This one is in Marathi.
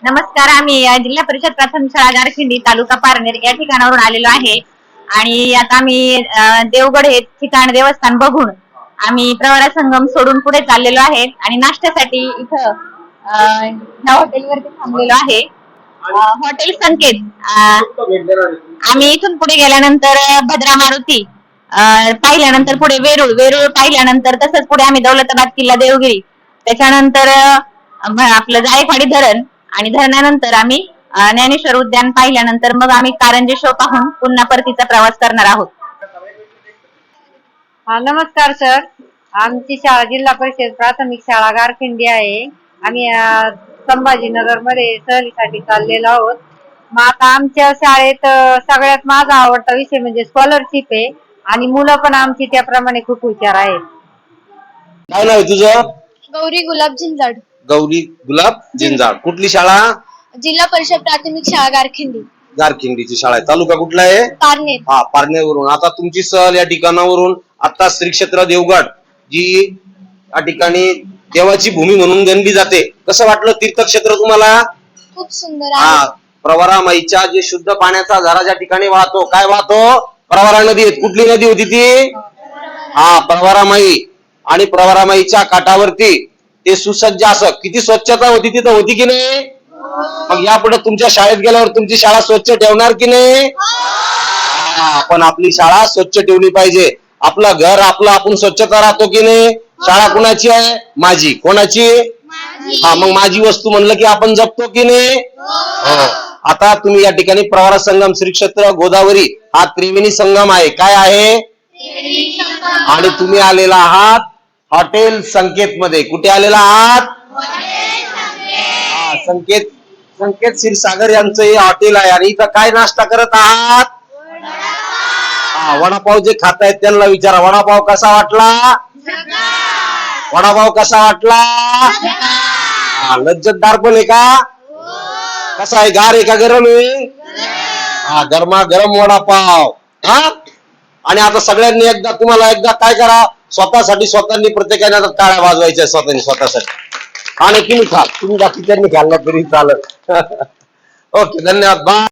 नमस्कार. आम्ही जिल्हा परिषद प्राथमिक शाळा गारखिंडी तालुका पारनेर या ठिकाणावरून आलेलो आहे आणि आता आम्ही देवगड हे ठिकाण देवस्थान बघून आम्ही प्रवरा संगम सोडून पुढे चाललेलो आहे आणि नाश्त्यासाठी इथं ह्या हॉटेलवरती थांबलेलो आहे. हॉटेल संकेत. आम्ही इथून पुढे गेल्यानंतर भद्रा मारुती पाहिल्यानंतर पुढे वेरूळ वेरूळ पाहिल्यानंतर तसंच पुढे आम्ही दौलताबाद किल्ला देवगिरी त्याच्यानंतर आपलं जायकवाडी धरण आणि धरणानंतर आम्ही ज्ञानेश्वर उद्यान पाहिल्यानंतर मग आम्ही कारंजे शो पाहून पुन्हा परतीचा प्रवास करणार आहोत. नमस्कार सर. आमची शाळा जिल्हा परिषद प्राथमिक शाळा गारखिंडी आहे. आम्ही संभाजीनगर मध्ये सहलीसाठी चाललेलो आहोत. मग आता आमच्या शाळेत सगळ्यात माझा आवडता विषय म्हणजे स्कॉलरशिप आहे आणि मुलं पण आमची त्याप्रमाणे खूप हुशार आहेत. काय नाव आहे तुझं? गौरी गुलाब झिंजाड. गौरी गुलाब झिंजाड. कुठली शाळा? जिल्हा परिषद प्राथमिक शाळा गारखिंडी. गारखिंडीची शाळा आहे. तालुका कुठला आहे? पारनेर. हा, पारनेरवरून. आता तुमची सहल या ठिकाणावरून आता श्री क्षेत्र देवगड जी या ठिकाणी देवाची भूमी म्हणून गणली जाते. कसं वाटलं तीर्थक्षेत्र तुम्हाला? खूप सुंदर आहे. प्रवरा माईच्या जे शुद्ध पाण्याचा झरा ज्या ठिकाणी वाहतो, काय वाहतो? प्रवरा नदी. कुठली नदी होती ती? प्रवरा माई. आणि प्रवरा माईच्या काठावरती ते सुसज्ज असं किती स्वच्छता होती तिथं, होती की नाही? मग यापुढे तुमच्या शाळेत गेल्यावर तुमची शाळा स्वच्छ ठेवणार की नाही? पण आपली शाळा स्वच्छ ठेवली पाहिजे. आपलं घर आपलं आपण स्वच्छता राहतो की नाही? शाळा कुणाची आहे? माझी. कोणाची? मग माझी वस्तू म्हणलं की आपण जपतो की नाही? आता तुम्ही या ठिकाणी प्रवरा संगम श्री क्षेत्र गोदावरी हा त्रिवेणी संगम आहे. काय आहे? आणि तुम्ही आलेला आहात हॉटेल संकेत मध्ये. कुठे आलेला आहात? संकेत क्षीरसागर यांचं हे हॉटेल आहे. आणि इथं काय नाश्ता करत आहात? वडापाव जे खात आहेत त्यांना विचारा, वडापाव कसा वाटला? वडापाव कसा वाटला? लज्जतदार पण आहे का? कसा आहे? गार आहे का गरम आहे? गरमा गरम वडापाव. आणि आता सगळ्यांनी एकदा तुम्हाला काय करा, स्वतःसाठी स्वतःनी प्रत्येकाने आता टाळ्या वाजवायच्या स्वतःसाठी. आणि तुम्ही खा, तुम्ही बाकीच्यांनी खाल्ला तरी चालत. ओके, धन्यवाद. बाय.